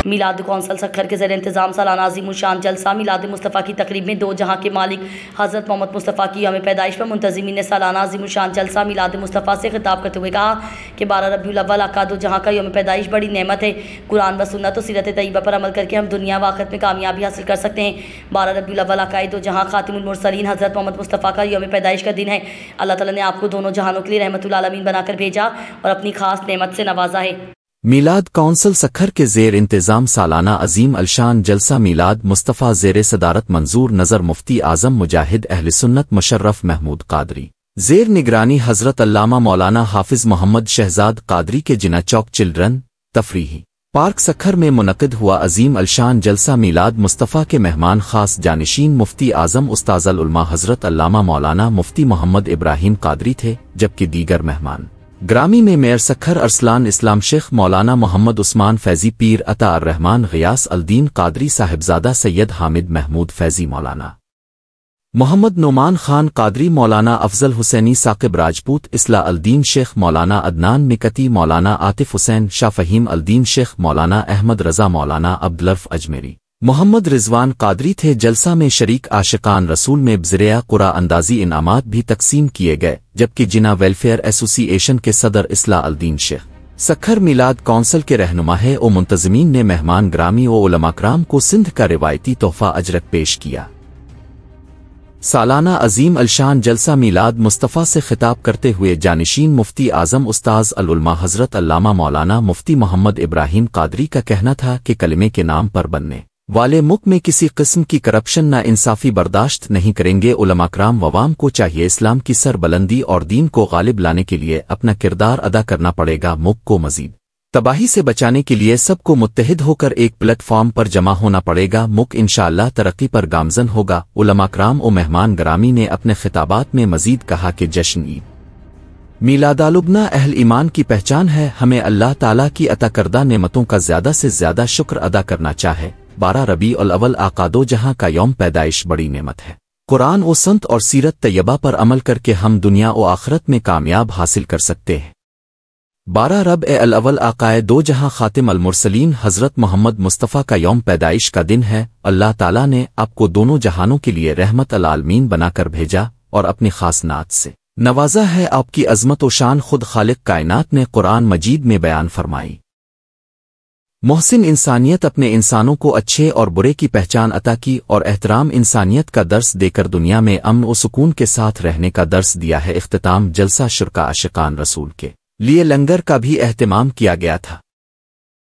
میلاد کونسل سکھر کے زیر انتظام سالانہ عظیم الشان جلسہ میلاد مصطفیٰ کی تقریب میں دو جہاں کے مالک حضرت محمد مصطفیٰ کی یوم پیدائش پر منتظمین نے سالانہ عظیم الشان جلسہ میلاد مصطفیٰ سے خطاب کرتے ہوئے کہا کہ 12 ربیع الاول آقا دو جہاں کا یوم پیدائش بڑی نعمت ہے۔ قرآن و سنت و سیرت طیبہ پر عمل کر کے ہم دنیا و آخرت میں کامیابی حاصل کر سکتے ہیں۔ 12 ربیع الاول آقا دو جہاں خاتم المرسلین حضرت محمد مصطفیٰ کا یوم پیدائش کا دن ہے۔ اللہ تعالیٰ نے آپ کو دونوں جہانوں کے لیے رحمت العالمین بنا کر بھیجا اور اپنی خاص نعمت سے نوازا ہے۔ میلاد کونسل سکھر کے زیر انتظام سالانہ عظیم الشان جلسہ میلاد مصطفیٰ زیر صدارت منظور نظر مفتی اعظم مجاہد اہل سنت مشرف محمود قادری، زیر نگرانی حضرت علامہ مولانا حافظ محمد شہزاد قادری کے جناح چوک چلڈرن تفریحی پارک سکھر میں منعقد ہوا عظیم الشان جلسہ میلاد مصطفیٰ کے مہمان خاص جانشین مفتی اعظم استاذ العلماء حضرت علامہ مولانا مفتی محمد ابراہیم قادری تھے، جبکہ دیگر مہمان گرامی میں میئر سکھر ارسلان اسلام شیخ مولانا محمد عثمان فیضی پیر عطا الرحمن غیاث الدین قادری صاحبزادہ سید حامد محمود فیضی مولانا محمد نعمان خان قادری مولانا افضل حسینی ثاقب راجپوت اصلاح الدین شیخ مولانا عدنان مکتی مولانا عاطف حسین شاہ فہیم الدین شیخ مولانا احمد رضا مولانا عبدالرف اجمیری محمد رضوان قادری تھے۔ جلسہ میں شریک عاشقان رسول میں بذریعہ قرعہ اندازی انعامات بھی تقسیم کیے گئے، جبکہ جناح ویلفیئر ایسوسی ایشن کے صدر اصلاح الدین شیخ سکھر میلاد کونسل کے رہنماء و منتظمین نے مہمان گرامی و علماء کرام کو سندھ کا روایتی تحفہ اجرک پیش کیا۔ سالانہ عظیم الشان جلسہ میلاد مصطفیٰ سے خطاب کرتے ہوئے جانشین مفتی اعظم استاذ العلماء حضرت علامہ مولانا مفتی محمد ابراہیم قادری کا کہنا تھا کہ کلمے کے نام پر بننے والے ملک میں کسی قسم کی کرپشن نہ انصافی برداشت نہیں کریں گے۔ علماء کرام عوام کو چاہیے اسلام کی سربلندی اور دین کو غالب لانے کے لیے اپنا کردار ادا کرنا پڑے گا۔ ملک کو مزید تباہی سے بچانے کے لیے سب کو متحد ہو کر ایک پلیٹ فارم پر جمع ہونا پڑے گا۔ ملک انشاءاللہ ترقی پر گامزن ہوگا۔ علماء کرام و مہمان گرامی نے اپنے خطابات میں مزید کہا کہ جشن عید میلادالابنا اہل ایمان کی پہچان ہے، ہمیں اللہ تعالیٰ کی عطا کردہ نعمتوں کا زیادہ سے زیادہ شکر ادا کرنا چاہے۔ 12 ربیع الاول آقا دو جہاں کا یوم پیدائش بڑی نعمت ہے۔ قرآن و سنت اور سیرت طیبہ پر عمل کر کے ہم دنیا و آخرت میں کامیاب حاصل کر سکتے ہیں۔ 12 ربیع الاول آقا دو جہاں خاتم المرسلین حضرت محمد مصطفیٰ کا یوم پیدائش کا دن ہے۔ اللہ تعالیٰ نے آپ کو دونوں جہانوں کے لیے رحمت العالمین بنا کر بھیجا اور اپنی خاص نعت سے نوازا ہے۔ آپ کی عظمت و شان خود خالق کائنات نے قرآن مجید میں بیان فرمائی۔ محسن انسانیت اپنے انسانوں کو اچھے اور برے کی پہچان عطا کی اور احترام انسانیت کا درس دے کر دنیا میں امن و سکون کے ساتھ رہنے کا درس دیا ہے۔ اختتام جلسہ شرکا عاشقان رسول کے لیے لنگر کا بھی اہتمام کیا گیا تھا۔